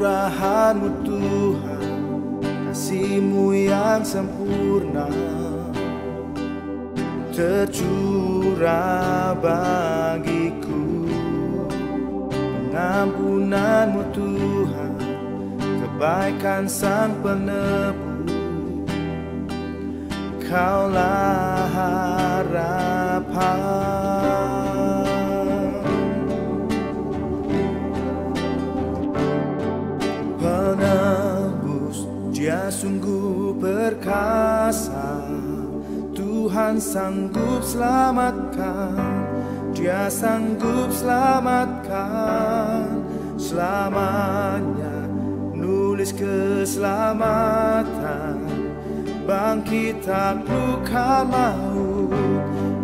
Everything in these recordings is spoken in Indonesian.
Kemurahan-Mu Tuhan, kasih-Mu yang sempurna tercurah bagiku. Pengampunan-Mu Tuhan, kebaikan Sang Penebus, Kaulah harapan. Penebus, Dia sungguh perkasa, Tuhan sanggup selamatkan, Dia sanggup selamatkan selamanya. Nulis keselamatan, bangkit taklukkan maut,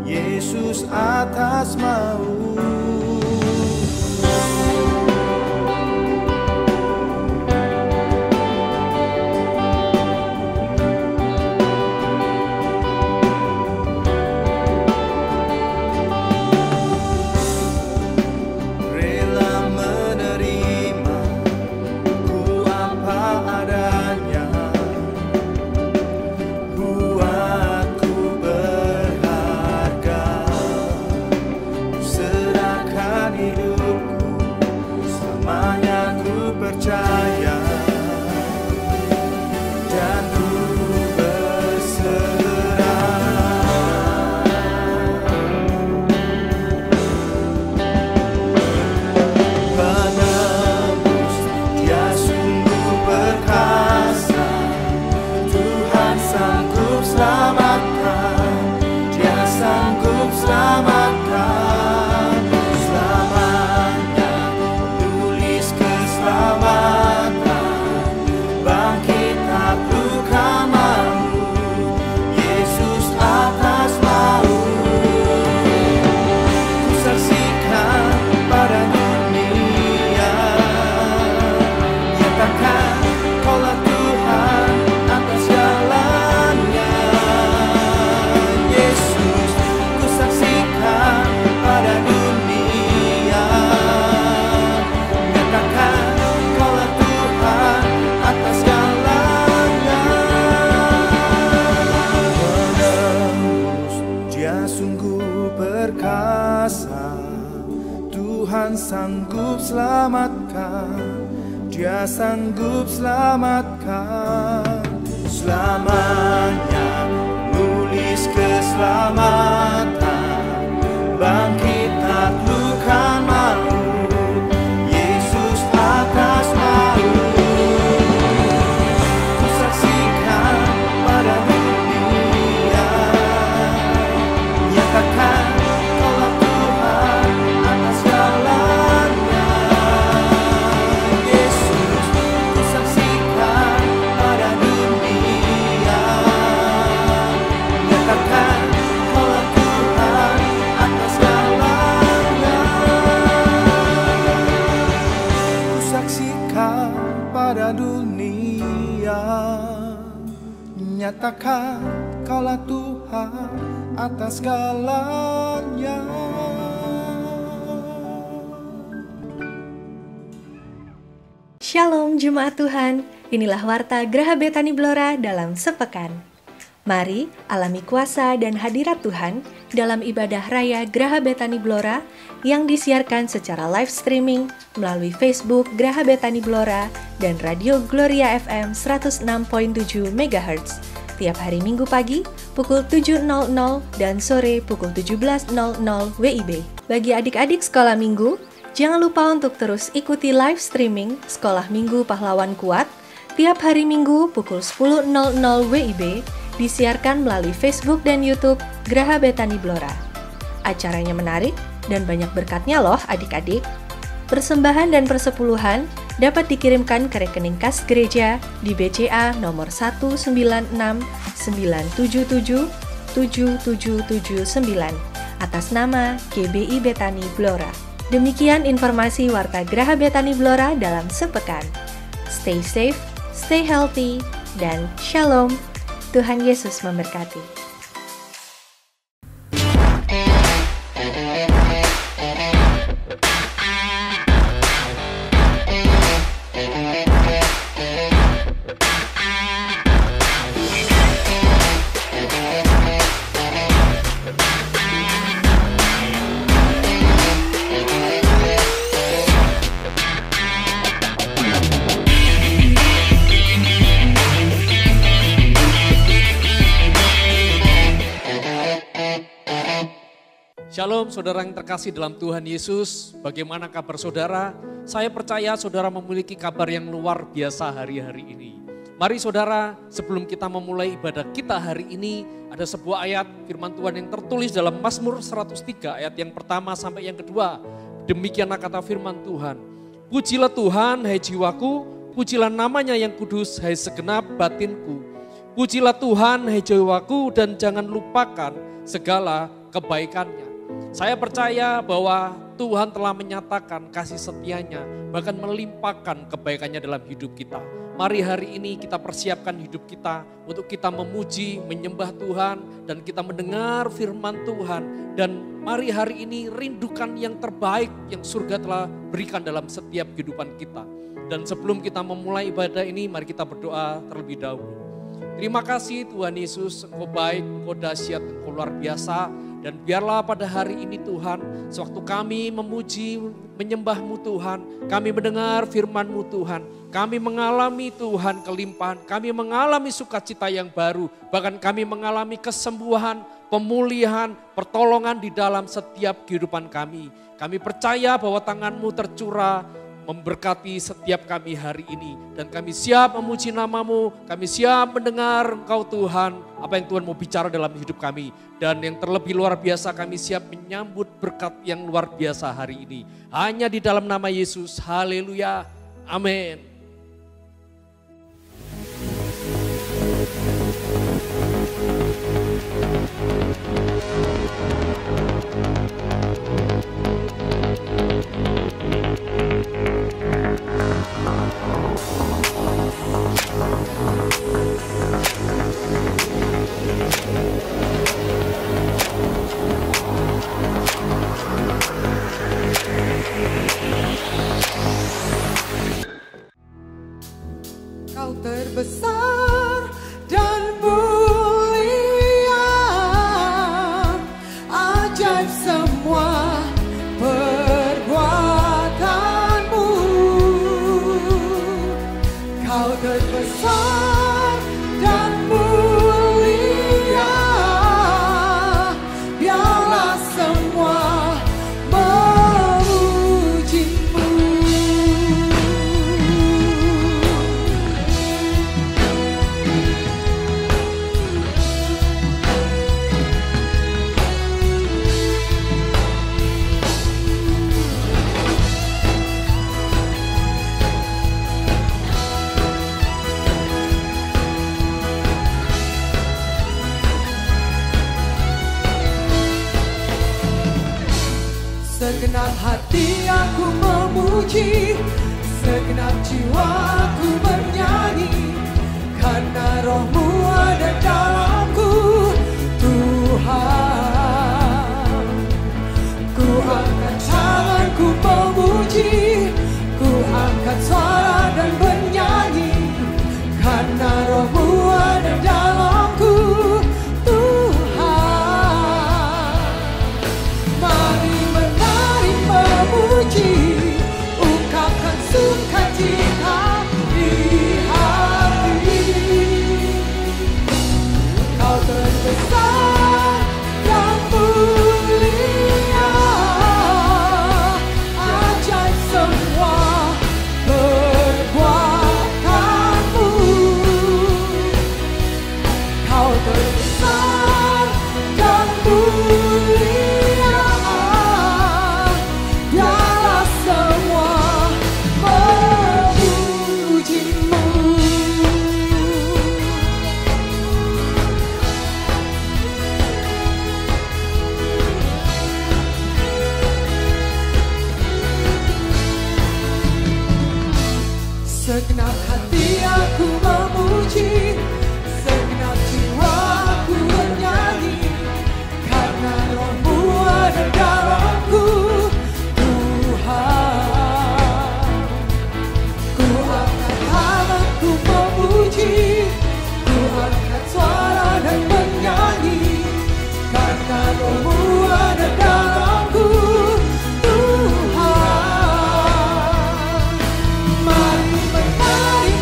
Yesus atas maut. Tuhan sanggup selamatkan, Dia sanggup selamatkan selamanya. Nulis keselamatan, bangkit taklukkan maut, Yesus atas maut. Ku saksikan pada dunia, nyatakan Kaulah Tuhan atas jalannya. Yesus, ku saksikan pada dunia, nyatakan Kaulah Tuhan atas jalannya. Ku saksikan pada dunia, nyatakan Kaulah Tuhan atas segalanya. Shalom Jemaat Tuhan, inilah Warta Graha Betani Blora dalam sepekan. Mari alami kuasa dan hadirat Tuhan dalam ibadah raya Graha Betani Blora yang disiarkan secara live streaming melalui Facebook Graha Betani Blora dan Radio Gloria FM 106.7 MHz tiap hari Minggu pagi pukul 7.00 dan sore pukul 17.00 WIB. Bagi adik-adik sekolah minggu, jangan lupa untuk terus ikuti live streaming Sekolah Minggu Pahlawan Kuat tiap hari Minggu pukul 10.00 WIB, disiarkan melalui Facebook dan YouTube Graha Betani Blora. Acaranya menarik dan banyak berkatnya loh adik-adik. Persembahan dan persepuluhan dapat dikirimkan ke rekening kas gereja di BCA nomor 19697777779 atas nama GBI Betani Blora. Demikian informasi Warta Graha Betani Blora dalam sepekan. Stay safe, stay healthy, dan shalom. Tuhan Yesus memberkati. Shalom saudara yang terkasih dalam Tuhan Yesus, bagaimana kabar saudara? Saya percaya saudara memiliki kabar yang luar biasa hari-hari ini. Mari saudara, sebelum kita memulai ibadah kita hari ini, ada sebuah ayat firman Tuhan yang tertulis dalam Mazmur 103 ayat yang pertama sampai yang kedua. Demikianlah kata firman Tuhan. Pujilah Tuhan hai jiwaku, pujilah namanya yang kudus hai segenap batinku. Pujilah Tuhan hai jiwaku dan jangan lupakan segala kebaikannya. Saya percaya bahwa Tuhan telah menyatakan kasih setianya, bahkan melimpahkan kebaikannya dalam hidup kita. Mari hari ini kita persiapkan hidup kita untuk kita memuji, menyembah Tuhan, dan kita mendengar firman Tuhan. Dan mari hari ini rindukan yang terbaik yang surga telah berikan dalam setiap kehidupan kita. Dan sebelum kita memulai ibadah ini, mari kita berdoa terlebih dahulu. Terima kasih Tuhan Yesus, Engkau baik, Engkau dahsyat, Engkau luar biasa. Dan biarlah pada hari ini Tuhan, sewaktu kami memuji, menyembah-Mu Tuhan, kami mendengar firman-Mu Tuhan, kami mengalami Tuhan kelimpahan, kami mengalami sukacita yang baru, bahkan kami mengalami kesembuhan, pemulihan, pertolongan di dalam setiap kehidupan kami. Kami percaya bahwa tangan-Mu tercurah, memberkati setiap kami hari ini. Dan kami siap memuji nama-Mu, kami siap mendengar Engkau Tuhan, apa yang Tuhan mau bicara dalam hidup kami. Dan yang terlebih luar biasa kami siap menyambut berkat yang luar biasa hari ini. Hanya di dalam nama Yesus, haleluya, amin. Kau terbesar dan mulia, ajaib semua perbuatanmu. Kau terbesar dan mulia, biarlah semua memuji-Mu. Segenap hati aku memuji, segenap jiwaku bernyanyi, karena Roh-Mu ada dalamku, Tuhan. Ku angkat tanganku memuji, ku angkat suara dan bernyanyi, karena Roh-Mu ada dalamku, ungkapkan sukacita di hati. Kau terbesar dan mulia, ajaib semua perbuatanmu. Kau terbesar dan mulia, biarlah semua memuji-Mu. Segenap hati aku memuji, segenap jiwaku bernyanyi, karena Roh-Mu ada dalamku, Tuhan. Ku angkat tanganku memuji, ku angkat suara dan bernyanyi, karena Roh-Mu ada dalamku, Tuhan. Mari menari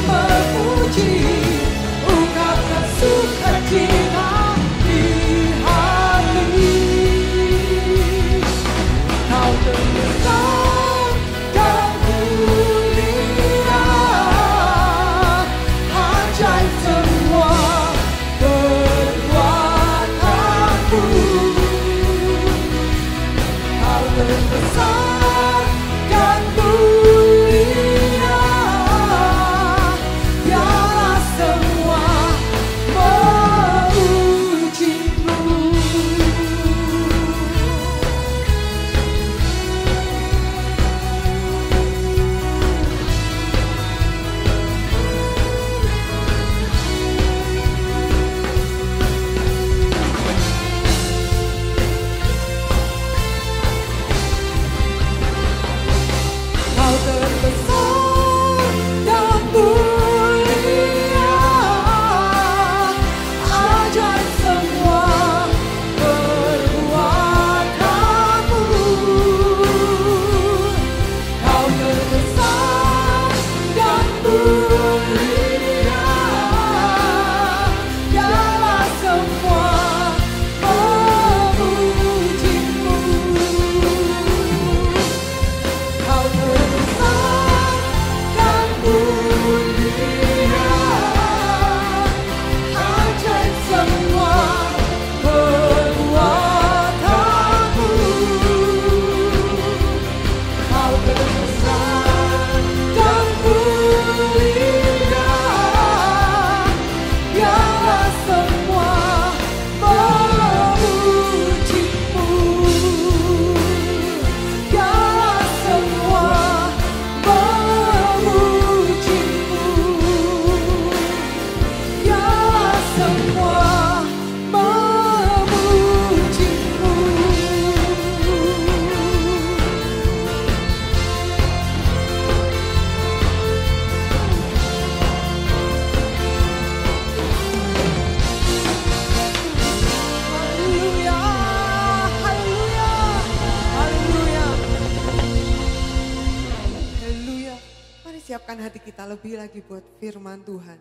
mempersiapkan hati kita lebih lagi buat firman Tuhan.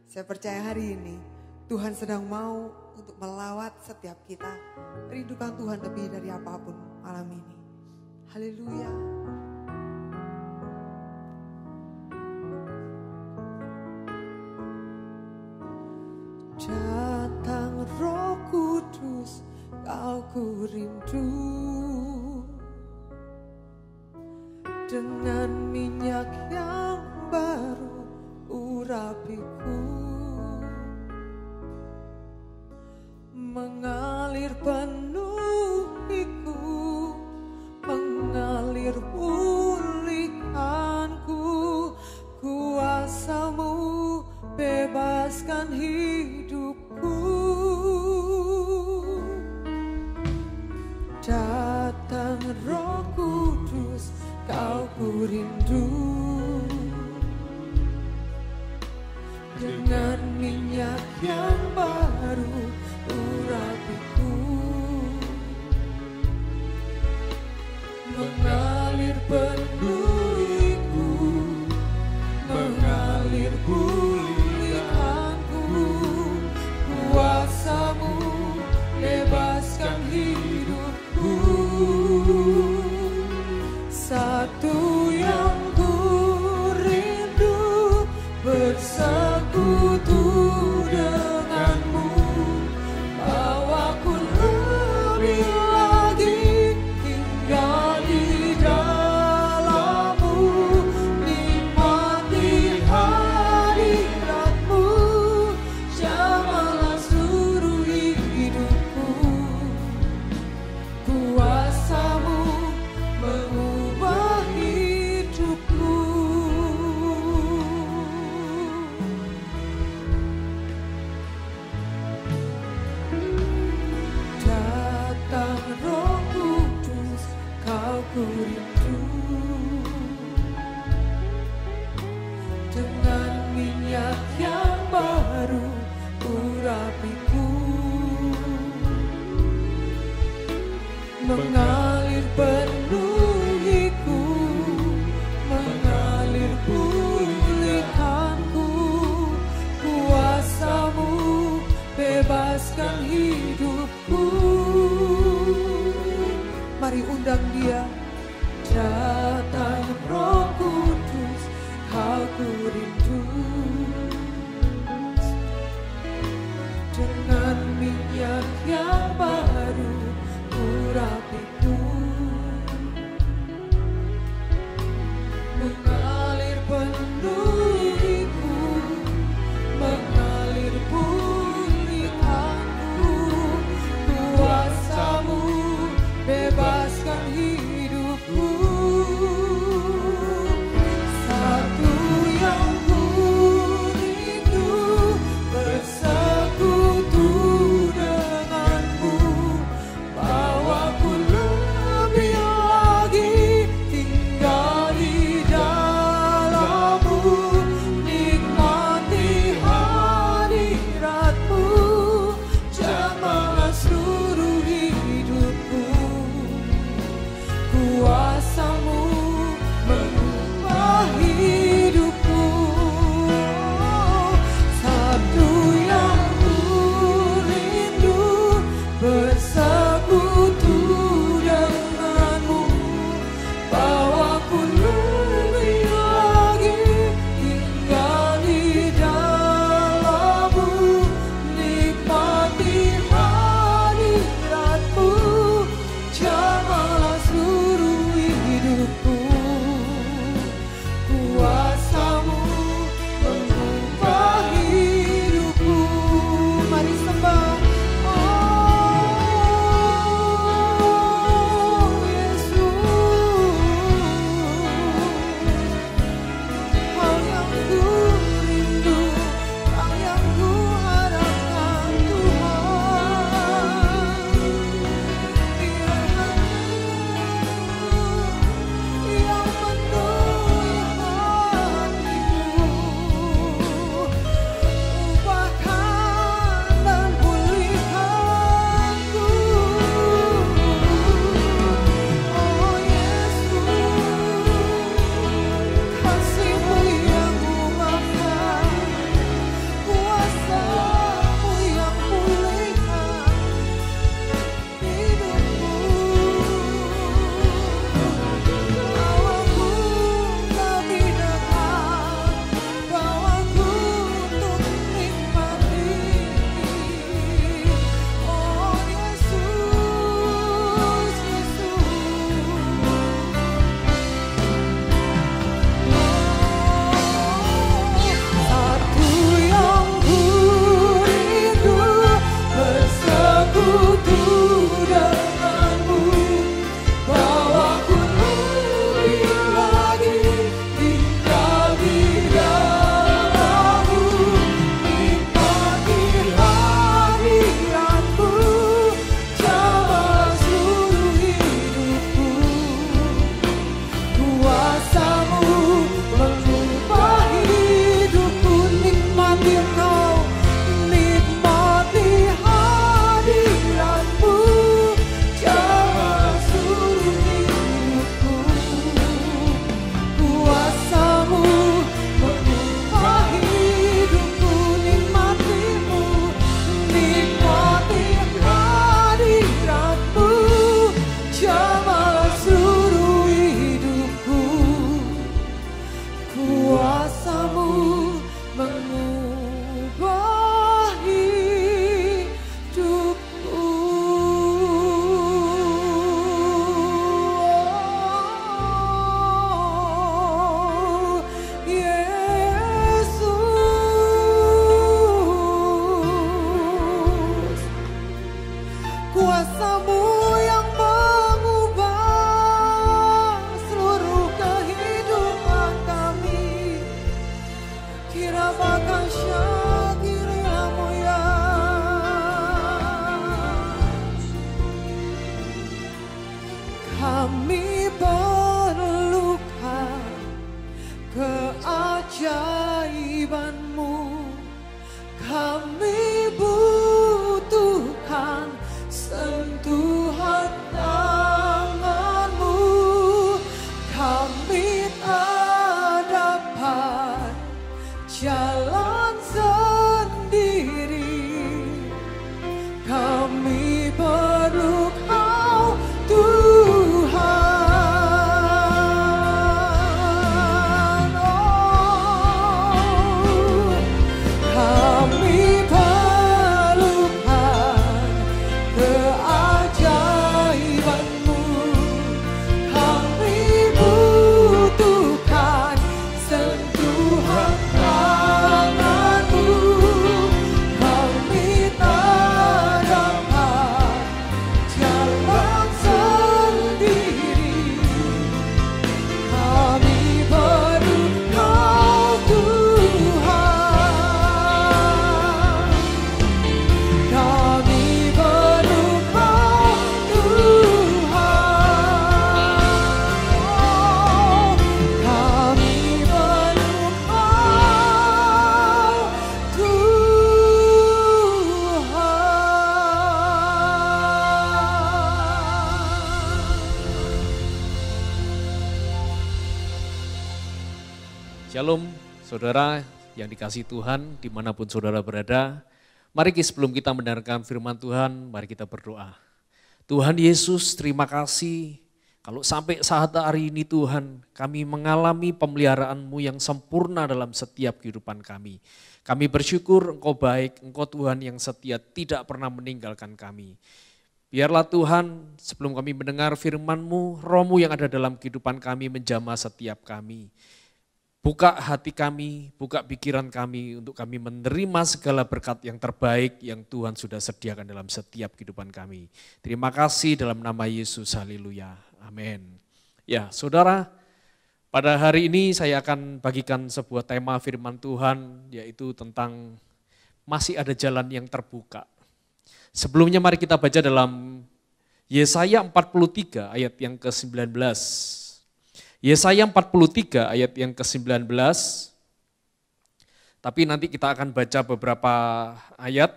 Saya percaya hari ini Tuhan sedang mau untuk melawat setiap kita. Rindukan Tuhan lebih dari apapun malam ini. Haleluya. Datang Roh Kudus, Kau ku rindu. Dengan minyak yang baru urapiku, mengalir penuhiku, mengalir pulihkanku. Kuasa-Mu bebaskan hidupku. Datang Roh Kudus, Kau ku rindu. Dengan minyak yang baru urapiku, mengalir penuhiku, mengalir pulihkanku. Kuasa-Mu bebaskan hidupku. Satu yang ku rindu, bersekutu denganmu. Bawaku lebih lagi tinggal di dalam-Mu, nikmati hadirat-Mu, jamalah seluruh hidupku. Kuasa-Mu mengubah hidupku. Datang Roh Kudus, Kau ku rindu. Dengan minyak yang baru urapiku, mengalir penuhiku, mengalir pulihkanku. Kuasa-Mu bebaskan hidupku. Mari undang Dia. Datang Roh Kudus, Kau ku rindu. Dengan minyak yang baru urapiku, kami tak dapat jalan sendiri, kami perlu Kau Tuhan. Oh, kami perlukan keajaiban-Mu, kami butuhkan sentuhan tangan-Mu, kami tak dapat jalan sendiri, kami perlu Kau Tuhan, kami perlu Kau Tuhan, kami perlu Kau Tuhan. Shalom, saudara yang dikasihi Tuhan, dimanapun saudara berada. Mari sebelum kita mendengarkan firman Tuhan, mari kita berdoa. Tuhan Yesus, terima kasih kalau sampai saat hari ini Tuhan, kami mengalami pemeliharaan-Mu yang sempurna dalam setiap kehidupan kami. Kami bersyukur Engkau baik, Engkau Tuhan yang setia, tidak pernah meninggalkan kami. Biarlah Tuhan, sebelum kami mendengar firman-Mu, Roh-Mu yang ada dalam kehidupan kami menjamah setiap kami. Buka hati kami, buka pikiran kami untuk kami menerima segala berkat yang terbaik yang Tuhan sudah sediakan dalam setiap kehidupan kami. Terima kasih dalam nama Yesus, haleluya, amin. Ya saudara, pada hari ini saya akan bagikan sebuah tema firman Tuhan, yaitu tentang masih ada jalan yang terbuka. Sebelumnya mari kita baca dalam Yesaya 43 ayat yang ke-19. Yesaya 43 ayat yang ke-19, tapi nanti kita akan baca beberapa ayat.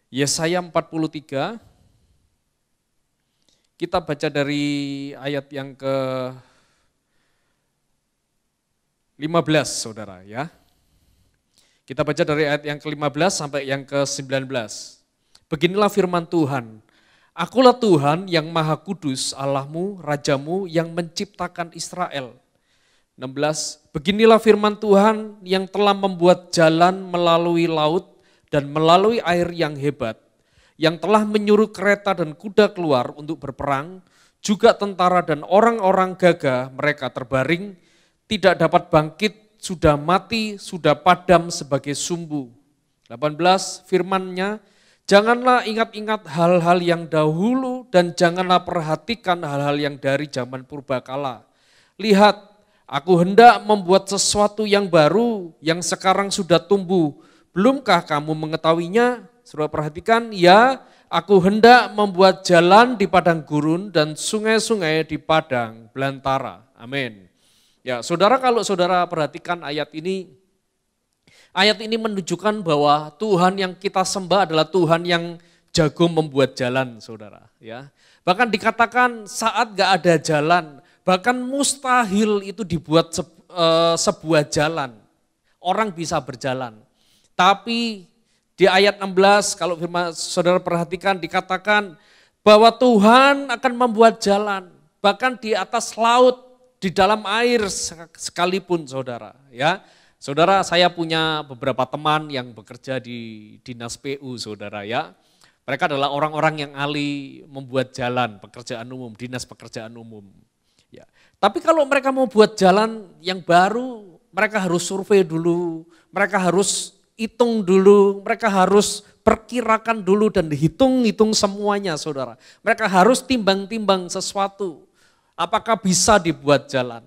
Yesaya 43, kita baca dari ayat yang ke-15 saudara ya. Kita baca dari ayat yang ke-15 sampai yang ke-19. Beginilah firman Tuhan. Akulah Tuhan yang Maha Kudus, Allahmu, Rajamu yang menciptakan Israel. 16. Beginilah firman Tuhan yang telah membuat jalan melalui laut dan melalui air yang hebat, yang telah menyuruh kereta dan kuda keluar untuk berperang, juga tentara dan orang-orang gagah mereka terbaring, tidak dapat bangkit, sudah mati, sudah padam sebagai sumbu. 18. Firman-Nya, janganlah ingat-ingat hal-hal yang dahulu dan janganlah perhatikan hal-hal yang dari zaman purbakala. Lihat, aku hendak membuat sesuatu yang baru yang sekarang sudah tumbuh. Belumkah kamu mengetahuinya? Saudara perhatikan, ya, aku hendak membuat jalan di padang gurun dan sungai-sungai di padang belantara. Amin. Ya, saudara, kalau saudara perhatikan ayat ini menunjukkan bahwa Tuhan yang kita sembah adalah Tuhan yang jago membuat jalan, saudara. Ya, bahkan dikatakan saat gak ada jalan, bahkan mustahil itu dibuat sebuah jalan. Orang bisa berjalan. Tapi di ayat 16 kalau firman saudara perhatikan dikatakan bahwa Tuhan akan membuat jalan. Bahkan di atas laut, di dalam air sekalipun saudara. Ya. Saudara, saya punya beberapa teman yang bekerja di Dinas PU, saudara ya. Mereka adalah orang-orang yang ahli membuat jalan, pekerjaan umum, dinas pekerjaan umum. Ya. Tapi kalau mereka mau buat jalan yang baru, mereka harus survei dulu, mereka harus hitung dulu, mereka harus perkirakan dulu dan hitung-hitung semuanya, saudara. Mereka harus timbang-timbang sesuatu, apakah bisa dibuat jalan.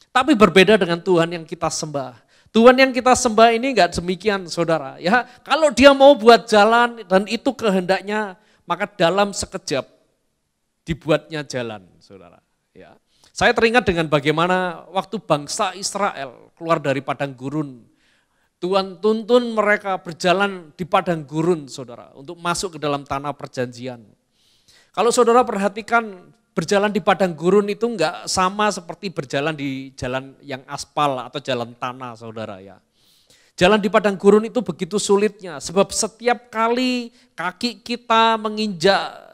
Tapi berbeda dengan Tuhan yang kita sembah. Tuhan yang kita sembah ini enggak demikian saudara ya. Kalau dia mau buat jalan dan itu kehendaknya, maka dalam sekejap dibuatnya jalan saudara ya. Saya teringat dengan bagaimana waktu bangsa Israel keluar dari padang gurun. Tuhan tuntun mereka berjalan di padang gurun saudara untuk masuk ke dalam tanah perjanjian. Kalau saudara perhatikan Berjalan di padang gurun itu enggak sama seperti berjalan di jalan yang aspal atau jalan tanah, saudara ya. Jalan di padang gurun itu begitu sulitnya, sebab setiap kali kaki kita menginjak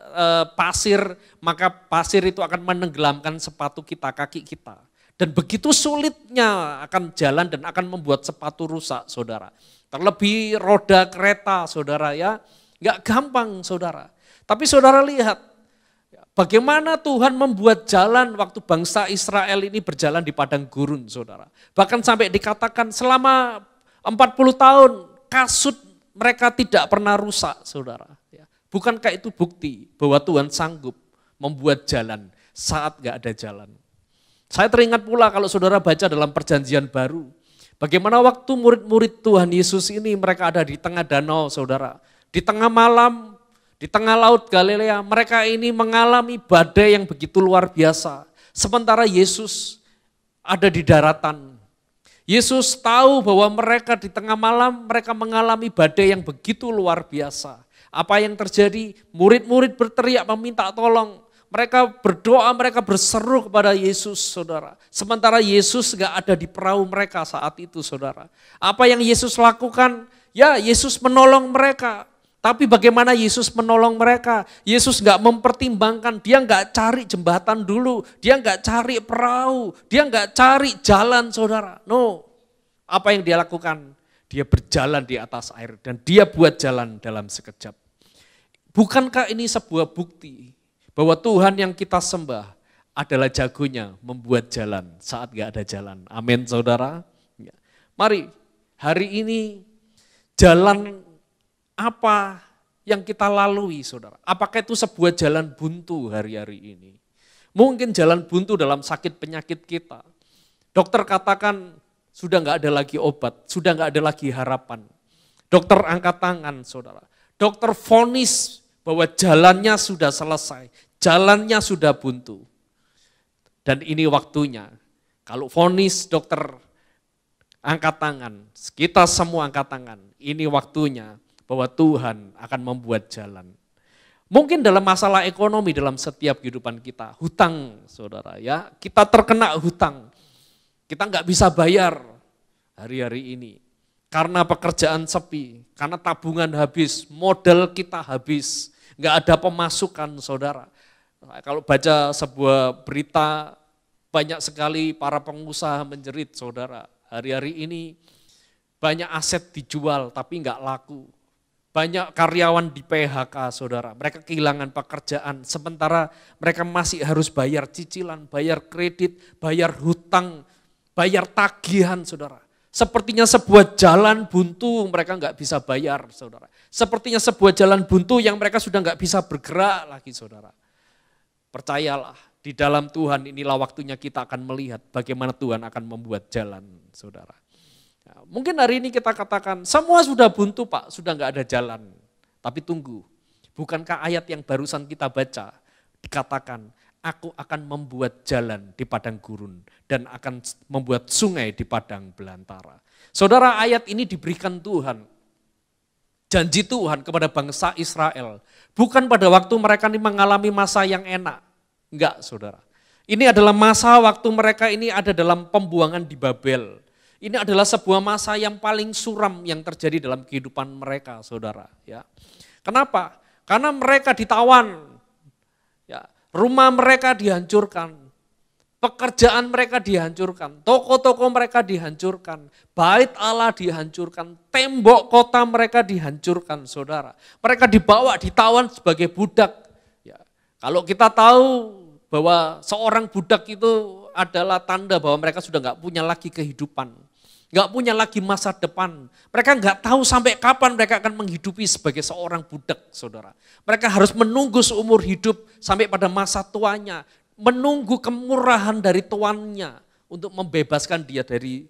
pasir, maka pasir itu akan menenggelamkan sepatu kita, kaki kita. Dan begitu sulitnya akan jalan dan akan membuat sepatu rusak, saudara. Terlebih roda kereta, saudara ya, enggak gampang, saudara. Tapi saudara lihat, bagaimana Tuhan membuat jalan waktu bangsa Israel ini berjalan di padang gurun, saudara. Bahkan sampai dikatakan selama 40 tahun kasut mereka tidak pernah rusak, saudara. Bukankah itu bukti bahwa Tuhan sanggup membuat jalan saat gak ada jalan. Saya teringat pula kalau saudara baca dalam perjanjian baru. Bagaimana waktu murid-murid Tuhan Yesus ini mereka ada di tengah danau, saudara. Di tengah malam, di tengah laut Galilea, mereka ini mengalami badai yang begitu luar biasa. Sementara Yesus ada di daratan. Yesus tahu bahwa mereka di tengah malam, mereka mengalami badai yang begitu luar biasa. Apa yang terjadi? Murid-murid berteriak meminta tolong. Mereka berdoa, mereka berseru kepada Yesus, saudara. Sementara Yesus gak ada di perahu mereka saat itu, saudara. Apa yang Yesus lakukan? Ya, Yesus menolong mereka. Tapi bagaimana Yesus menolong mereka? Yesus gak mempertimbangkan, dia gak cari jembatan dulu, dia gak cari perahu, dia gak cari jalan, saudara. No, apa yang dia lakukan? Dia berjalan di atas air dan dia buat jalan dalam sekejap. Bukankah ini sebuah bukti bahwa Tuhan yang kita sembah adalah jagonya membuat jalan saat gak ada jalan. Amin, saudara. Mari hari ini jalan apa yang kita lalui, saudara? Apakah itu sebuah jalan buntu hari-hari ini? Mungkin jalan buntu dalam sakit penyakit kita. Dokter katakan sudah gak ada lagi obat, sudah gak ada lagi harapan. Dokter angkat tangan, saudara. Dokter vonis bahwa jalannya sudah selesai, jalannya sudah buntu. Dan ini waktunya, kalau vonis dokter angkat tangan, kita semua angkat tangan, ini waktunya bahwa Tuhan akan membuat jalan. Mungkin dalam masalah ekonomi dalam setiap kehidupan kita, hutang saudara ya, kita terkena hutang, kita nggak bisa bayar hari-hari ini. Karena pekerjaan sepi, karena tabungan habis, modal kita habis, nggak ada pemasukan saudara. Kalau baca sebuah berita, banyak sekali para pengusaha menjerit saudara. Hari-hari ini banyak aset dijual tapi nggak laku. Banyak karyawan di PHK saudara, mereka kehilangan pekerjaan. Sementara mereka masih harus bayar cicilan, bayar kredit, bayar hutang, bayar tagihan saudara. Sepertinya sebuah jalan buntu mereka nggak bisa bayar saudara. Sepertinya sebuah jalan buntu yang mereka sudah nggak bisa bergerak lagi saudara. Percayalah, di dalam Tuhan inilah waktunya kita akan melihat bagaimana Tuhan akan membuat jalan saudara. Nah, mungkin hari ini kita katakan semua sudah buntu Pak, sudah nggak ada jalan. Tapi tunggu, bukankah ayat yang barusan kita baca dikatakan aku akan membuat jalan di padang gurun dan akan membuat sungai di padang belantara. Saudara, ayat ini diberikan Tuhan, janji Tuhan kepada bangsa Israel. Bukan pada waktu mereka ini mengalami masa yang enak. Enggak saudara. Ini adalah masa waktu mereka ini ada dalam pembuangan di Babel. Ini adalah sebuah masa yang paling suram yang terjadi dalam kehidupan mereka saudara. Ya. Kenapa? Karena mereka ditawan. Ya. Rumah mereka dihancurkan, pekerjaan mereka dihancurkan, toko-toko mereka dihancurkan, bait Allah dihancurkan, tembok kota mereka dihancurkan saudara. Mereka dibawa, ditawan sebagai budak. Ya. Kalau kita tahu bahwa seorang budak itu adalah tanda bahwa mereka sudah gak punya lagi kehidupan, gak punya lagi masa depan. Mereka gak tahu sampai kapan mereka akan menghidupi sebagai seorang budak saudara. Mereka harus menunggu seumur hidup sampai pada masa tuanya. Menunggu kemurahan dari tuannya untuk membebaskan dia dari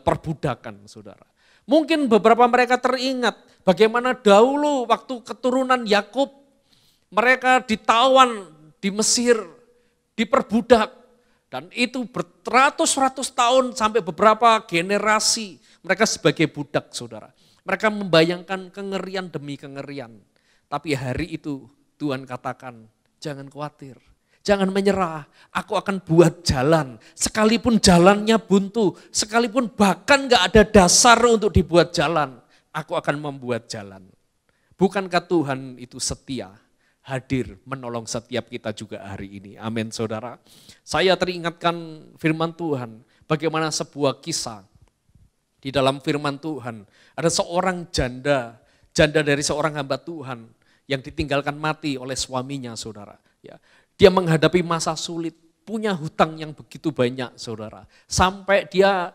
perbudakan saudara. Mungkin beberapa mereka teringat bagaimana dahulu waktu keturunan Yakub mereka ditawan di Mesir, diperbudak. Dan itu beratus-ratus tahun sampai beberapa generasi mereka sebagai budak saudara. Mereka membayangkan kengerian demi kengerian. Tapi hari itu Tuhan katakan jangan khawatir. Jangan menyerah, aku akan buat jalan. Sekalipun jalannya buntu, sekalipun bahkan gak ada dasar untuk dibuat jalan, aku akan membuat jalan. Bukankah Tuhan itu setia, hadir, menolong setiap kita juga hari ini. Amin saudara. Saya teringatkan firman Tuhan, bagaimana sebuah kisah. Di dalam firman Tuhan, ada seorang janda dari seorang hamba Tuhan yang ditinggalkan mati oleh suaminya saudara. Ya. Dia menghadapi masa sulit, punya hutang yang begitu banyak saudara. Sampai dia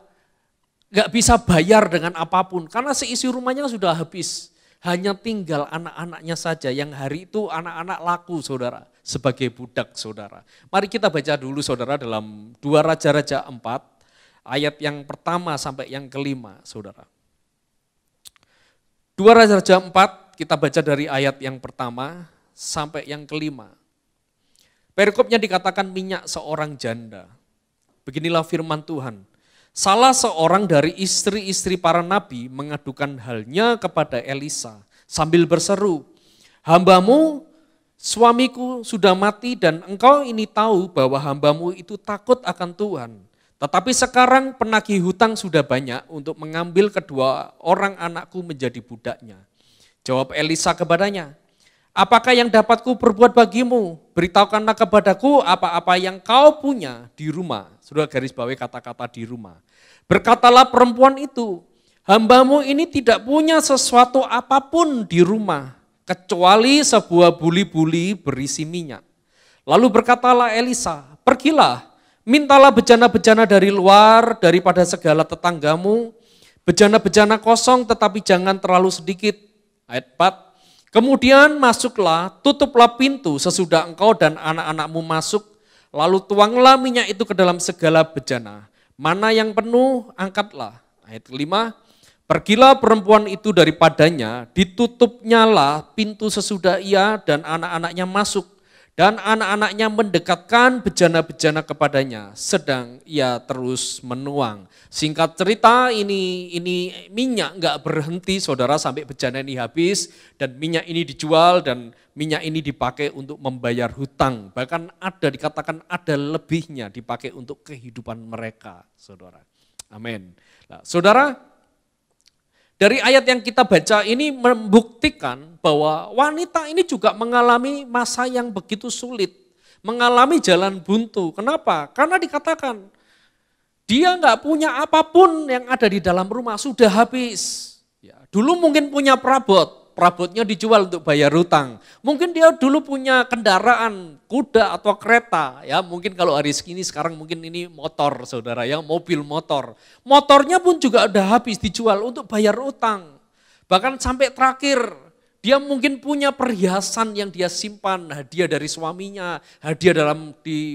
gak bisa bayar dengan apapun karena seisi rumahnya sudah habis. Hanya tinggal anak-anaknya saja yang hari itu anak-anak laku saudara sebagai budak saudara. Mari kita baca dulu saudara dalam 2 Raja-Raja 4 ayat yang pertama sampai yang kelima saudara. 2 Raja-Raja 4 kita baca dari ayat yang pertama sampai yang kelima. Perikopnya dikatakan minyak seorang janda. Beginilah firman Tuhan. Salah seorang dari istri-istri para nabi mengadukan halnya kepada Elisa sambil berseru, hambamu, suamiku sudah mati dan engkau ini tahu bahwa hambamu itu takut akan Tuhan. Tetapi sekarang penagih hutang sudah banyak untuk mengambil kedua orang anakku menjadi budaknya. Jawab Elisa kepadanya, apakah yang dapat ku perbuat bagimu? Beritahukanlah kepadaku apa-apa yang kau punya di rumah. Sudah garis bawahi kata-kata di rumah. Berkatalah perempuan itu, hambamu ini tidak punya sesuatu apapun di rumah, kecuali sebuah buli-buli berisi minyak. Lalu berkatalah Elisa, pergilah, mintalah bejana-bejana dari luar, daripada segala tetanggamu, bejana-bejana kosong tetapi jangan terlalu sedikit. Ayat 4. Kemudian masuklah, tutuplah pintu sesudah engkau dan anak-anakmu masuk, lalu tuanglah minyak itu ke dalam segala bejana. Mana yang penuh, angkatlah. Ayat 5, pergilah perempuan itu daripadanya, ditutupnyalah pintu sesudah ia dan anak-anaknya masuk. Dan anak-anaknya mendekatkan bejana-bejana kepadanya, sedang ia terus menuang. Singkat cerita ini minyak enggak berhenti saudara sampai bejana ini habis dan minyak ini dijual dan minyak ini dipakai untuk membayar hutang. Bahkan ada dikatakan ada lebihnya dipakai untuk kehidupan mereka saudara. Amin. Nah, saudara, dari ayat yang kita baca ini membuktikan bahwa wanita ini juga mengalami masa yang begitu sulit. Mengalami jalan buntu. Kenapa? Karena dikatakan dia nggak punya apapun yang ada di dalam rumah, sudah habis. Ya, dulu mungkin punya perabotnya dijual untuk bayar hutang. Mungkin dia dulu punya kendaraan, kuda atau kereta. Ya, mungkin kalau hari ini sekarang mungkin ini motor saudara ya, mobil motor. Motornya pun juga udah habis dijual untuk bayar hutang. Bahkan sampai terakhir dia mungkin punya perhiasan yang dia simpan, hadiah dari suaminya, hadiah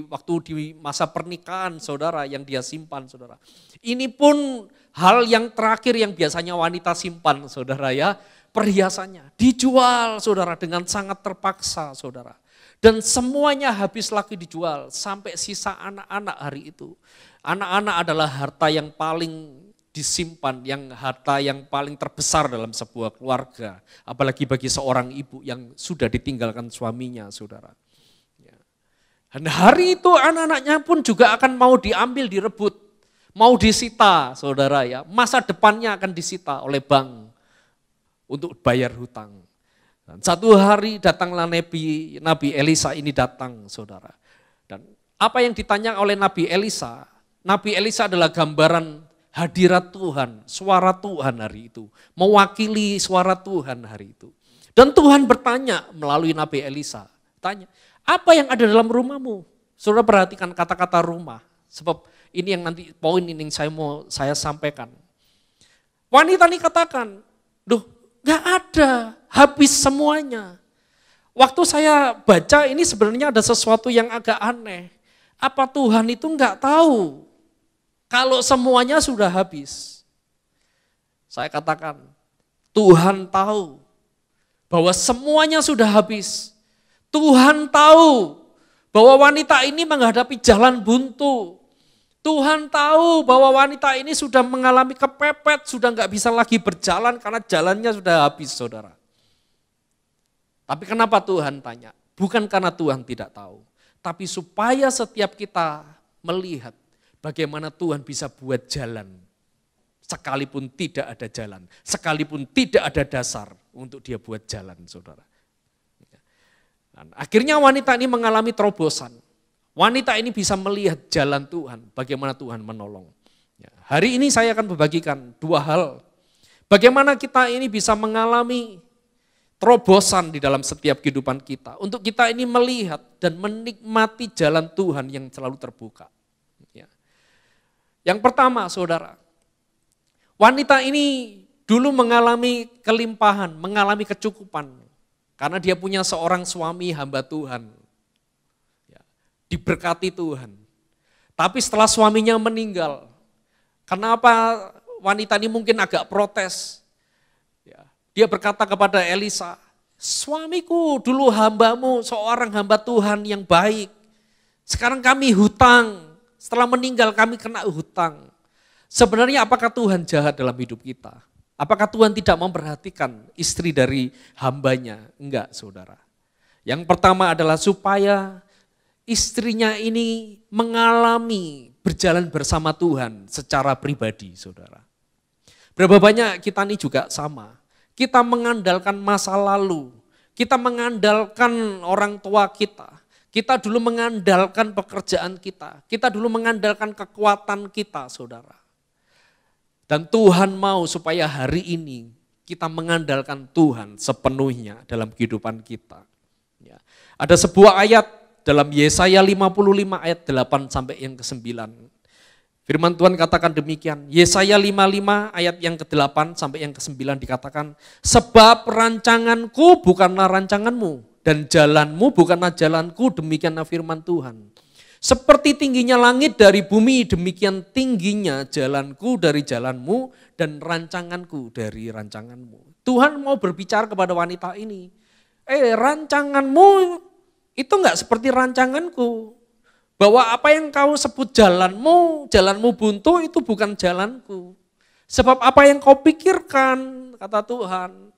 waktu di masa pernikahan saudara yang dia simpan saudara. Ini pun hal yang terakhir yang biasanya wanita simpan saudara ya, perhiasannya dijual saudara dengan sangat terpaksa saudara. Dan semuanya habis lagi dijual sampai sisa anak-anak hari itu. Anak-anak adalah harta yang paling disimpan, harta yang paling terbesar dalam sebuah keluarga. Apalagi bagi seorang ibu yang sudah ditinggalkan suaminya, saudara. Dan hari itu anak-anaknya pun juga akan mau diambil, direbut. Mau disita, saudara ya. Masa depannya akan disita oleh bank untuk bayar hutang. Dan satu hari datanglah Nabi Elisa ini datang, saudara. Dan apa yang ditanya oleh Nabi Elisa adalah gambaran hadirat Tuhan, suara Tuhan hari itu. Mewakili suara Tuhan hari itu. Dan Tuhan bertanya melalui Nabi Elisa. Tanya, apa yang ada dalam rumahmu? Saudara perhatikan kata-kata rumah. Sebab ini yang nanti poin ini yang saya sampaikan. Wanita ini katakan, gak ada, habis semuanya. Waktu saya baca ini sebenarnya ada sesuatu yang agak aneh. Apa Tuhan itu gak tahu kalau semuanya sudah habis? Saya katakan, Tuhan tahu bahwa semuanya sudah habis. Tuhan tahu bahwa wanita ini menghadapi jalan buntu. Tuhan tahu bahwa wanita ini sudah mengalami kepepet, sudah nggak bisa lagi berjalan karena jalannya sudah habis, saudara. Tapi kenapa Tuhan tanya? Bukan karena Tuhan tidak tahu, tapi supaya setiap kita melihat bagaimana Tuhan bisa buat jalan. Sekalipun tidak ada jalan, sekalipun tidak ada dasar untuk dia buat jalan, saudara. Dan akhirnya wanita ini mengalami terobosan. Wanita ini bisa melihat jalan Tuhan, bagaimana Tuhan menolong. Hari ini saya akan membagikan dua hal. Bagaimana kita ini bisa mengalami terobosan di dalam setiap kehidupan kita. Untuk kita ini melihat dan menikmati jalan Tuhan yang selalu terbuka. Yang pertama, saudara, wanita ini dulu mengalami kelimpahan, mengalami kecukupan. Karena dia punya seorang suami hamba Tuhan. Diberkati Tuhan. Tapi setelah suaminya meninggal, kenapa wanita ini mungkin agak protes. Dia berkata kepada Elisa, suamiku dulu hambamu, seorang hamba Tuhan yang baik. Sekarang kami hutang, setelah meninggal kami kena hutang. Sebenarnya apakah Tuhan jahat dalam hidup kita? Apakah Tuhan tidak memperhatikan istri dari hambanya? Enggak, saudara. Yang pertama adalah supaya istrinya ini mengalami berjalan bersama Tuhan secara pribadi, saudara. Berapa banyak kita ini juga sama. Kita mengandalkan masa lalu, kita mengandalkan orang tua kita. Kita dulu mengandalkan pekerjaan kita dulu mengandalkan kekuatan kita, saudara. Dan Tuhan mau supaya hari ini kita mengandalkan Tuhan sepenuhnya dalam kehidupan kita. Ada sebuah ayat dalam Yesaya 55 ayat 8 sampai yang ke-9. Firman Tuhan katakan demikian, Yesaya 55 ayat yang ke-8 sampai yang ke-9 dikatakan, sebab rancanganku bukanlah rancanganmu, dan jalanmu bukanlah jalanku, demikianlah firman Tuhan. Seperti tingginya langit dari bumi, demikian tingginya jalanku dari jalanmu, dan rancanganku dari rancanganmu. Tuhan mau berbicara kepada wanita ini, rancanganmu itu enggak seperti rancanganku. Bahwa apa yang kau sebut jalanmu buntu itu bukan jalanku. Sebab apa yang kau pikirkan, kata Tuhan,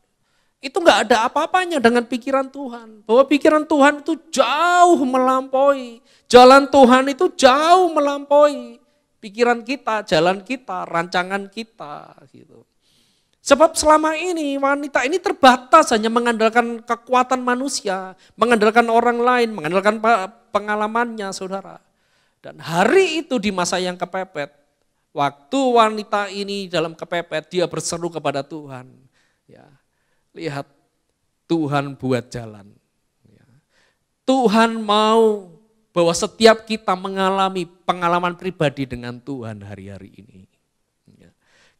itu enggak ada apa-apanya dengan pikiran Tuhan. Bahwa pikiran Tuhan itu jauh melampaui, jalan Tuhan itu jauh melampaui pikiran kita, jalan kita, rancangan kita. Gitu. Sebab selama ini wanita ini terbatas hanya mengandalkan kekuatan manusia, mengandalkan orang lain, mengandalkan pengalamannya, saudara. Dan hari itu di masa yang kepepet, waktu wanita ini dalam kepepet, dia berseru kepada Tuhan. Ya, lihat Tuhan buat jalan. Ya. Tuhan mau bahwa setiap kita mengalami pengalaman pribadi dengan Tuhan hari-hari ini.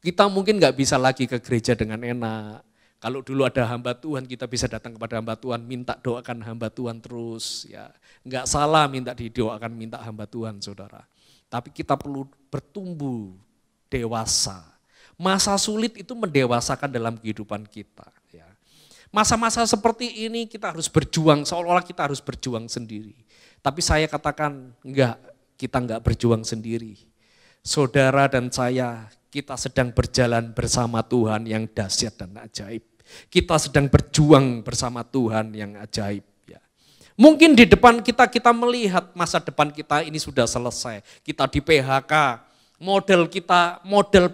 Kita mungkin gak bisa lagi ke gereja dengan enak. Kalau dulu ada hamba Tuhan, kita bisa datang kepada hamba Tuhan, minta doakan hamba Tuhan terus. Ya, gak salah minta didoakan, minta hamba Tuhan, saudara. Tapi kita perlu bertumbuh dewasa. Masa sulit itu mendewasakan dalam kehidupan kita. Ya. Masa-masa seperti ini kita harus berjuang, seolah-olah kita harus berjuang sendiri. Tapi saya katakan enggak, kita enggak berjuang sendiri. Saudara dan saya, kita sedang berjalan bersama Tuhan yang dahsyat dan ajaib. Kita sedang berjuang bersama Tuhan yang ajaib. Ya. Mungkin di depan kita melihat masa depan kita ini sudah selesai. Kita di PHK, model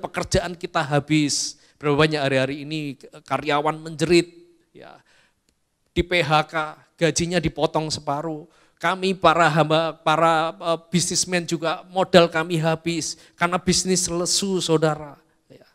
pekerjaan kita habis. Berapa banyak hari-hari ini karyawan menjerit. Ya. Di PHK, gajinya dipotong separuh. Kami para bisnismen juga modal kami habis karena bisnis lesu, saudara. Ya.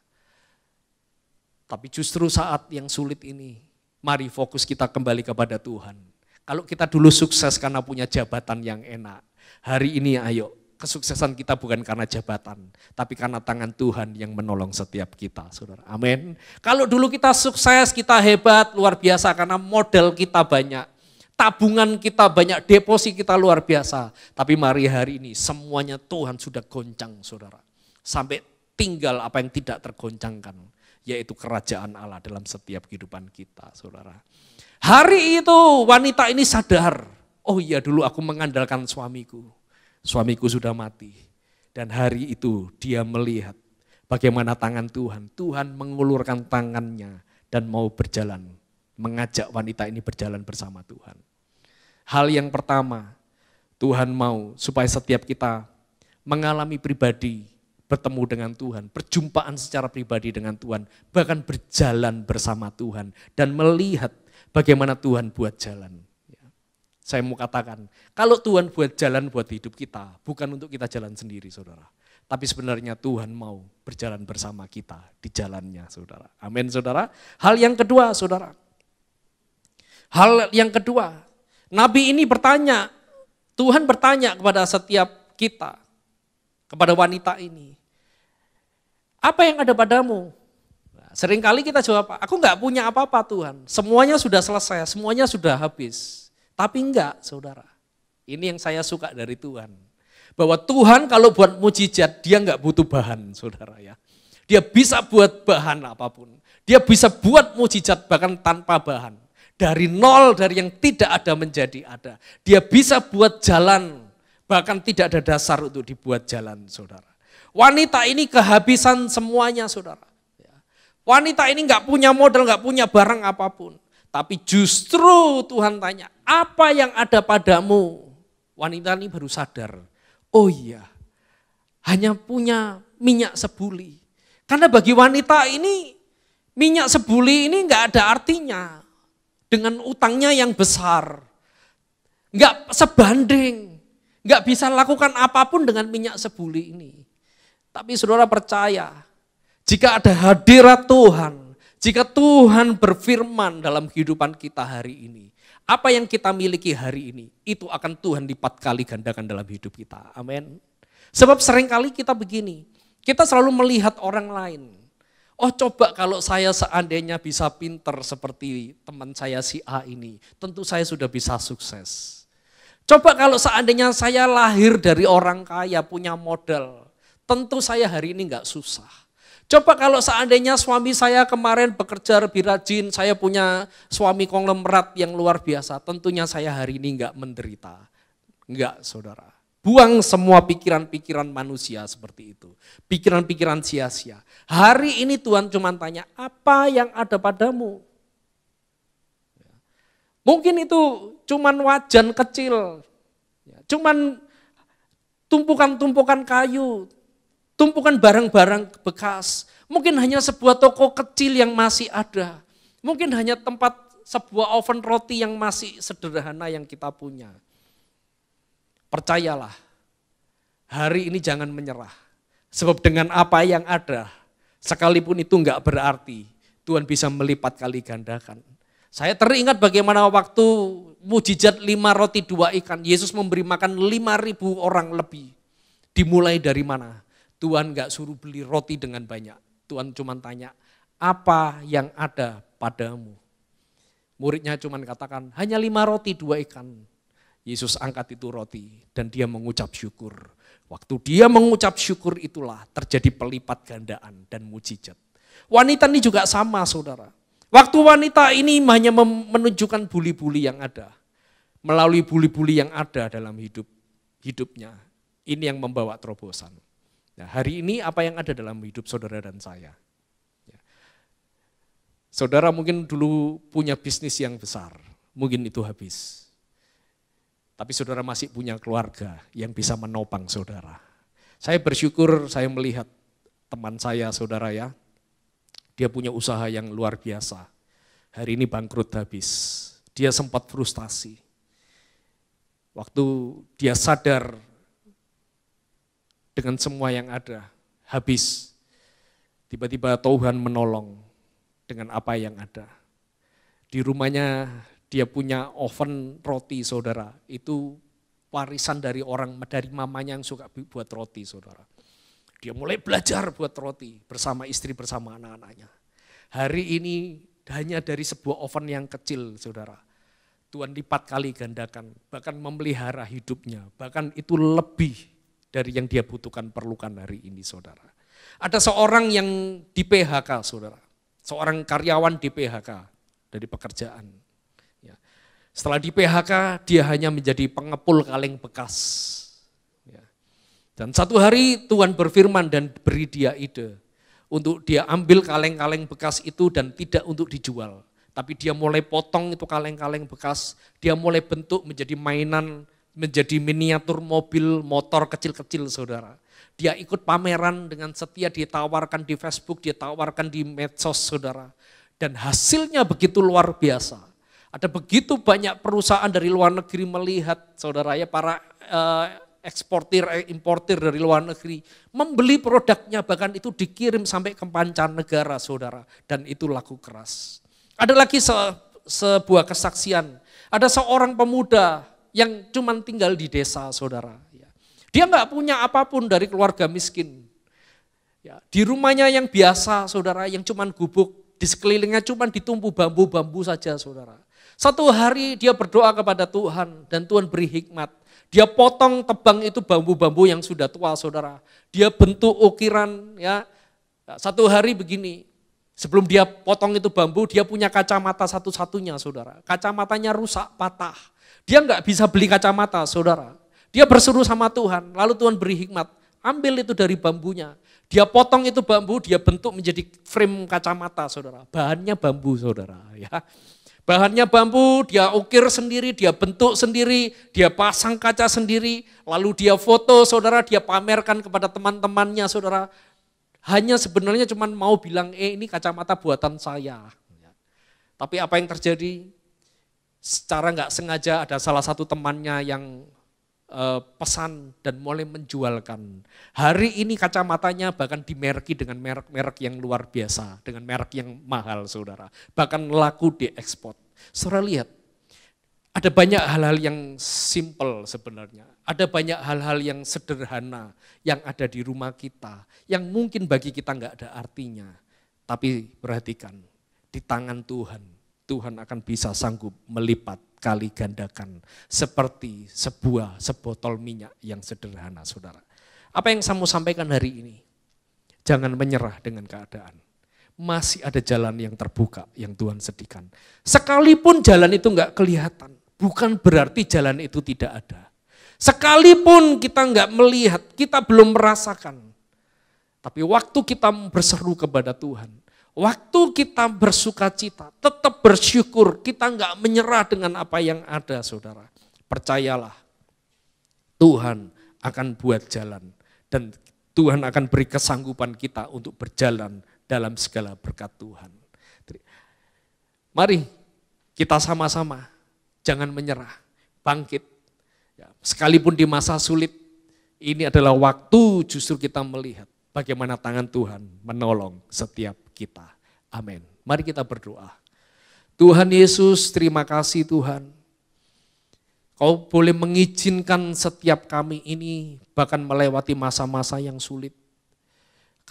Tapi justru saat yang sulit ini, mari fokus kita kembali kepada Tuhan. Kalau kita dulu sukses karena punya jabatan yang enak, hari ini ayo kesuksesan kita bukan karena jabatan, tapi karena tangan Tuhan yang menolong setiap kita, saudara. Amin. Kalau dulu kita sukses, kita hebat, luar biasa karena modal kita banyak. Tabungan kita banyak, deposit kita luar biasa. Tapi mari hari ini semuanya Tuhan sudah goncang, saudara. Sampai tinggal apa yang tidak tergoncangkan, yaitu kerajaan Allah dalam setiap kehidupan kita, saudara. Hari itu wanita ini sadar, oh iya dulu aku mengandalkan suamiku. Suamiku sudah mati. Dan hari itu dia melihat bagaimana tangan Tuhan. Tuhan mengulurkan tangannya dan mau berjalan. Mengajak wanita ini berjalan bersama Tuhan. Hal yang pertama, Tuhan mau supaya setiap kita mengalami pribadi, bertemu dengan Tuhan, perjumpaan secara pribadi dengan Tuhan, bahkan berjalan bersama Tuhan dan melihat bagaimana Tuhan buat jalan. Saya mau katakan, kalau Tuhan buat jalan buat hidup kita, bukan untuk kita jalan sendiri, saudara. Tapi sebenarnya Tuhan mau berjalan bersama kita di jalannya, saudara. Amin, saudara. Hal yang kedua, saudara. Hal yang kedua, Nabi ini bertanya, Tuhan bertanya kepada setiap kita, kepada wanita ini, apa yang ada padamu? Nah, seringkali kita jawab, aku enggak punya apa-apa Tuhan, semuanya sudah selesai, semuanya sudah habis. Tapi enggak, saudara. Ini yang saya suka dari Tuhan. Bahwa Tuhan kalau buat mujizat, dia enggak butuh bahan, saudara ya. Dia bisa buat bahan apapun. Dia bisa buat mujizat bahkan tanpa bahan. Dari nol, dari yang tidak ada menjadi ada. Dia bisa buat jalan, bahkan tidak ada dasar untuk dibuat jalan, saudara. Wanita ini kehabisan semuanya, saudara. Wanita ini enggak punya modal, enggak punya barang apapun. Tapi justru Tuhan tanya, apa yang ada padamu? Wanita ini baru sadar, oh iya, hanya punya minyak sebuli. Karena bagi wanita ini, minyak sebuli ini enggak ada artinya. Dengan utangnya yang besar, enggak sebanding, enggak bisa lakukan apapun dengan minyak sebuli ini. Tapi saudara percaya, jika ada hadirat Tuhan, jika Tuhan berfirman dalam kehidupan kita hari ini, apa yang kita miliki hari ini, itu akan Tuhan lipat kali gandakan dalam hidup kita. Amin. Sebab seringkali kita begini, kita selalu melihat orang lain. Oh coba kalau saya seandainya bisa pinter seperti teman saya si A ini, tentu saya sudah bisa sukses. Coba kalau seandainya saya lahir dari orang kaya, punya modal, tentu saya hari ini enggak susah. Coba kalau seandainya suami saya kemarin bekerja lebih rajin, saya punya suami konglomerat yang luar biasa, tentunya saya hari ini enggak menderita. Enggak, saudara. Buang semua pikiran-pikiran manusia seperti itu. Pikiran-pikiran sia-sia. Hari ini Tuhan cuma tanya, apa yang ada padamu? Mungkin itu cuman wajan kecil, cuman tumpukan-tumpukan kayu, tumpukan barang-barang bekas, mungkin hanya sebuah toko kecil yang masih ada, mungkin hanya tempat sebuah oven roti yang masih sederhana yang kita punya. Percayalah, hari ini jangan menyerah, sebab dengan apa yang ada, sekalipun itu enggak berarti, Tuhan bisa melipat kali gandakan. Saya teringat bagaimana waktu mujizat 5 roti 2 ikan, Yesus memberi makan 5.000 orang lebih. Dimulai dari mana? Tuhan gak suruh beli roti dengan banyak. Tuhan cuma tanya, apa yang ada padamu? Muridnya cuma katakan, hanya 5 roti 2 ikan. Yesus angkat itu roti dan dia mengucap syukur. Waktu dia mengucap syukur itulah terjadi pelipat gandaan dan mujizat. Wanita ini juga sama, saudara. Waktu wanita ini hanya menunjukkan buli-buli yang ada. Melalui buli-buli yang ada dalam hidupnya. Ini yang membawa terobosan. Nah, hari ini apa yang ada dalam hidup saudara dan saya? Ya. Saudara mungkin dulu punya bisnis yang besar, mungkin itu habis. Tapi saudara masih punya keluarga yang bisa menopang saudara. Saya bersyukur saya melihat teman saya, saudara ya, dia punya usaha yang luar biasa. Hari ini bangkrut habis, dia sempat frustasi. Waktu dia sadar dengan semua yang ada, habis. Tiba-tiba Tuhan menolong dengan apa yang ada. Di rumahnya dia punya oven roti, saudara. Itu warisan dari mamanya yang suka buat roti, saudara. Dia mulai belajar buat roti bersama istri, bersama anak-anaknya. Hari ini hanya dari sebuah oven yang kecil, saudara. Tuhan lipat kali gandakan, bahkan memelihara hidupnya, bahkan itu lebih dari yang dia butuhkan, perlukan hari ini, saudara. Ada seorang yang di PHK, saudara. Seorang karyawan di PHK dari pekerjaan. Ya. Setelah di PHK, dia hanya menjadi pengepul kaleng bekas. Ya. Dan satu hari Tuhan berfirman dan beri dia ide untuk dia ambil kaleng-kaleng bekas itu dan tidak untuk dijual. Tapi dia mulai potong itu kaleng-kaleng bekas, dia mulai bentuk menjadi mainan menjadi miniatur mobil motor kecil-kecil saudara. Dia ikut pameran dengan setia, ditawarkan di Facebook, ditawarkan di medsos saudara. Dan hasilnya begitu luar biasa. Ada begitu banyak perusahaan dari luar negeri melihat saudara ya, para eksportir, importir dari luar negeri membeli produknya, bahkan itu dikirim sampai ke mancanegara saudara. Dan itu laku keras. Ada lagi sebuah kesaksian, ada seorang pemuda yang cuma tinggal di desa saudara. Dia nggak punya apapun dari keluarga miskin. Ya, di rumahnya yang biasa saudara, yang cuma gubuk, di sekelilingnya cuma ditumpu bambu-bambu saja saudara. Satu hari dia berdoa kepada Tuhan dan Tuhan beri hikmat. Dia potong tebang itu bambu-bambu yang sudah tua saudara. Dia bentuk ukiran ya. Satu hari begini, sebelum dia potong itu bambu, dia punya kacamata satu-satunya saudara. Kacamatanya rusak, patah. Dia nggak bisa beli kacamata saudara. Dia berseru sama Tuhan, lalu Tuhan beri hikmat, ambil itu dari bambunya. Dia potong itu bambu, dia bentuk menjadi frame kacamata saudara. Bahannya bambu saudara. Ya. Bahannya bambu, dia ukir sendiri, dia bentuk sendiri, dia pasang kaca sendiri, lalu dia foto saudara, dia pamerkan kepada teman-temannya saudara. Hanya sebenarnya cuma mau bilang, ini kacamata buatan saya. Tapi apa yang terjadi? Secara nggak sengaja ada salah satu temannya yang pesan dan mulai menjualkan. Hari ini kacamatanya bahkan dimerki dengan merek-merek yang luar biasa, dengan merek yang mahal saudara. Bahkan laku diekspor. Saudara lihat, ada banyak hal-hal yang simple sebenarnya. Ada banyak hal-hal yang sederhana yang ada di rumah kita, yang mungkin bagi kita nggak ada artinya. Tapi perhatikan, di tangan Tuhan, Tuhan akan bisa sanggup melipat kali gandakan seperti sebotol minyak yang sederhana saudara. Apa yang saya mau sampaikan hari ini? Jangan menyerah dengan keadaan. Masih ada jalan yang terbuka yang Tuhan sediakan. Sekalipun jalan itu enggak kelihatan, bukan berarti jalan itu tidak ada. Sekalipun kita enggak melihat, kita belum merasakan. Tapi waktu kita berseru kepada Tuhan, waktu kita bersuka cita, tetap bersyukur, kita enggak menyerah dengan apa yang ada saudara. Percayalah, Tuhan akan buat jalan dan Tuhan akan beri kesanggupan kita untuk berjalan dalam segala berkat Tuhan. Mari kita sama-sama, jangan menyerah, bangkit. Sekalipun di masa sulit, ini adalah waktu justru kita melihat bagaimana tangan Tuhan menolong setiap kita. Amin. Mari kita berdoa. Tuhan Yesus, terima kasih Tuhan. Kau boleh mengizinkan setiap kami ini bahkan melewati masa-masa yang sulit.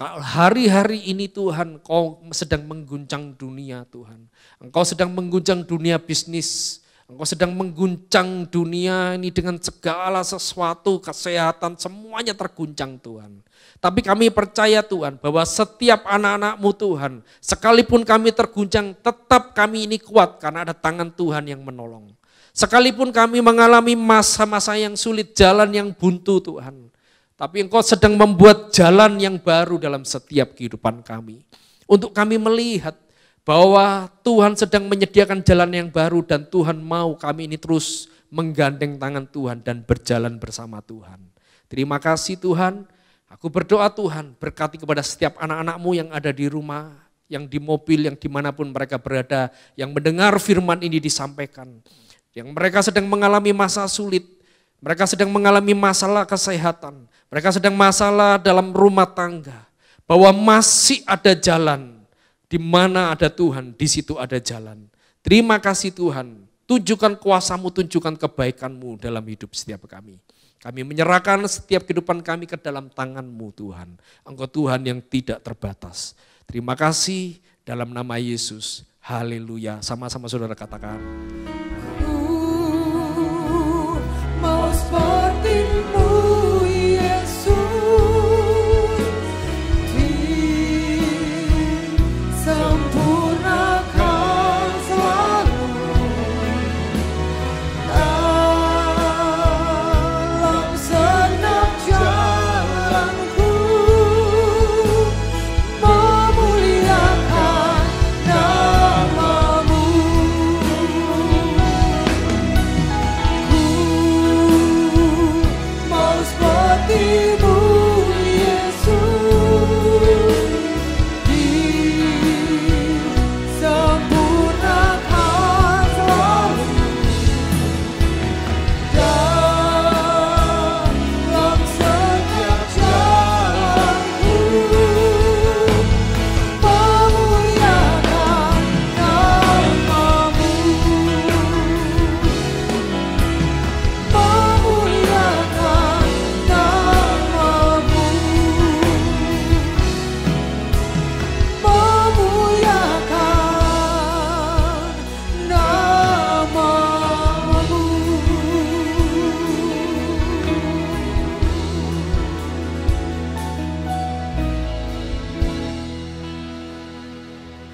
Hari-hari ini Tuhan, Kau sedang mengguncang dunia Tuhan. Engkau sedang mengguncang dunia bisnis. Engkau sedang mengguncang dunia ini dengan segala sesuatu, kesehatan, semuanya terguncang Tuhan. Tapi kami percaya Tuhan bahwa setiap anak-anak-Mu Tuhan, sekalipun kami terguncang, tetap kami ini kuat karena ada tangan Tuhan yang menolong. Sekalipun kami mengalami masa-masa yang sulit, jalan yang buntu Tuhan. Tapi Engkau sedang membuat jalan yang baru dalam setiap kehidupan kami. Untuk kami melihat bahwa Tuhan sedang menyediakan jalan yang baru dan Tuhan mau kami ini terus menggandeng tangan Tuhan dan berjalan bersama Tuhan. Terima kasih Tuhan. Aku berdoa Tuhan berkati kepada setiap anak-anak-Mu yang ada di rumah, yang di mobil, yang dimanapun mereka berada, yang mendengar firman ini disampaikan. Yang mereka sedang mengalami masa sulit, mereka sedang mengalami masalah kesehatan, mereka sedang masalah dalam rumah tangga. Bahwa masih ada jalan, di mana ada Tuhan, di situ ada jalan. Terima kasih Tuhan, tunjukkan kuasa-Mu, tunjukkan kebaikan-Mu dalam hidup setiap kami. Kami menyerahkan setiap kehidupan kami ke dalam tangan-Mu Tuhan. Engkau Tuhan yang tidak terbatas. Terima kasih dalam nama Yesus. Haleluya. Sama-sama saudara katakan. Mau seperti-Mu Yesus, disempurnakan selalu dalam segenap jalanku, memuliakan nama-Mu.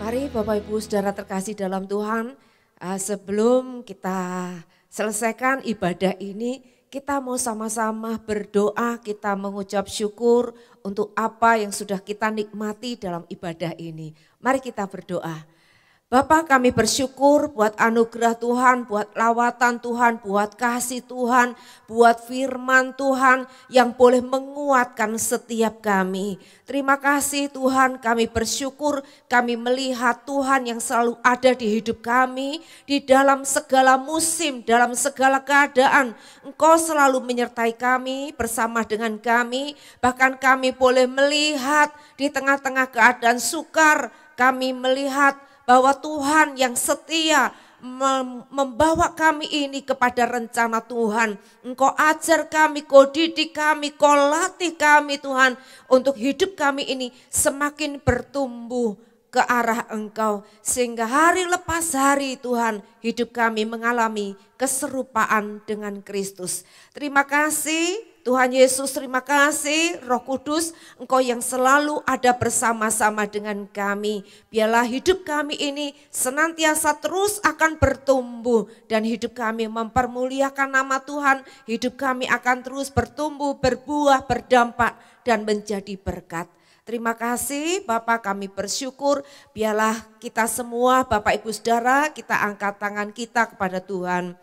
Mari Bapak Ibu Saudara terkasih dalam Tuhan, sebelum kita selesaikan ibadah ini, kita mau sama-sama berdoa, kita mengucap syukur untuk apa yang sudah kita nikmati dalam ibadah ini. Mari kita berdoa. Bapa, kami bersyukur buat anugerah Tuhan, buat lawatan Tuhan, buat kasih Tuhan, buat firman Tuhan yang boleh menguatkan setiap kami. Terima kasih Tuhan, kami bersyukur, kami melihat Tuhan yang selalu ada di hidup kami, di dalam segala musim, dalam segala keadaan. Engkau selalu menyertai kami, bersama dengan kami, bahkan kami boleh melihat di tengah-tengah keadaan sukar, kami melihat bahwa Tuhan yang setia membawa kami ini kepada rencana Tuhan. Engkau ajar kami, Kau didik kami, Kau latih kami Tuhan. Untuk hidup kami ini semakin bertumbuh ke arah Engkau. Sehingga hari lepas hari Tuhan hidup kami mengalami keserupaan dengan Kristus. Terima kasih Tuhan Yesus, terima kasih Roh Kudus, Engkau yang selalu ada bersama-sama dengan kami. Biarlah hidup kami ini senantiasa terus akan bertumbuh dan hidup kami mempermuliakan nama Tuhan. Hidup kami akan terus bertumbuh, berbuah, berdampak dan menjadi berkat. Terima kasih Bapak, kami bersyukur. Biarlah kita semua Bapak Ibu Saudara, kita angkat tangan kita kepada Tuhan.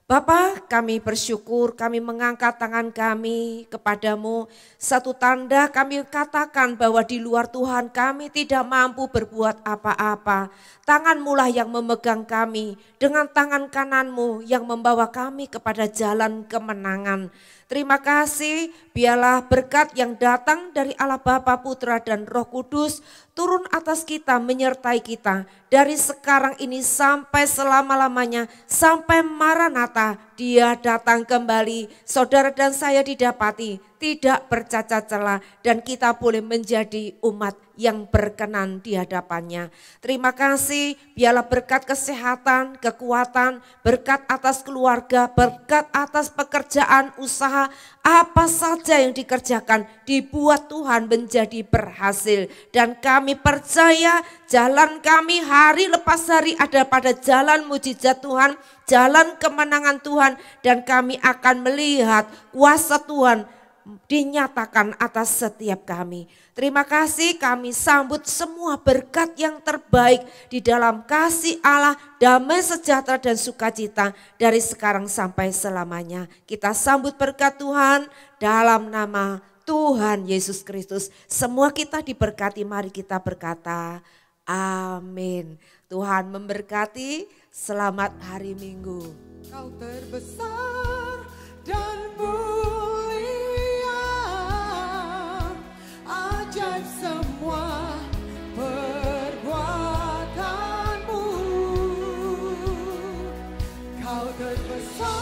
Bapa, kami bersyukur, kami mengangkat tangan kami kepadamu. Satu tanda kami katakan bahwa di luar Tuhan kami tidak mampu berbuat apa-apa. Tangan-Mu lah yang memegang kami, dengan tangan kanan-Mu yang membawa kami kepada jalan kemenangan. Terima kasih, biarlah berkat yang datang dari Allah Bapa, Putra dan Roh Kudus turun atas kita, menyertai kita dari sekarang ini sampai selama-lamanya, sampai Maranatha Dia datang kembali. Saudara dan saya didapati tidak bercacat celah dan kita boleh menjadi umat yang berkenan di hadapannya. Terima kasih, biarlah berkat kesehatan, kekuatan, berkat atas keluarga, berkat atas pekerjaan, usaha, apa saja yang dikerjakan dibuat Tuhan menjadi berhasil. Dan kami percaya jalan kami hari lepas hari ada pada jalan mujizat Tuhan, jalan kemenangan Tuhan, dan kami akan melihat kuasa Tuhan dinyatakan atas setiap kami. Terima kasih, kami sambut semua berkat yang terbaik di dalam kasih Allah, damai sejahtera dan sukacita dari sekarang sampai selamanya. Kita sambut berkat Tuhan dalam nama Tuhan Yesus Kristus. Semua kita diberkati, mari kita berkata amin. Tuhan memberkati, selamat hari Minggu. Kau terbesar dan ajaib semua perbuatanmu, Kau terbesar.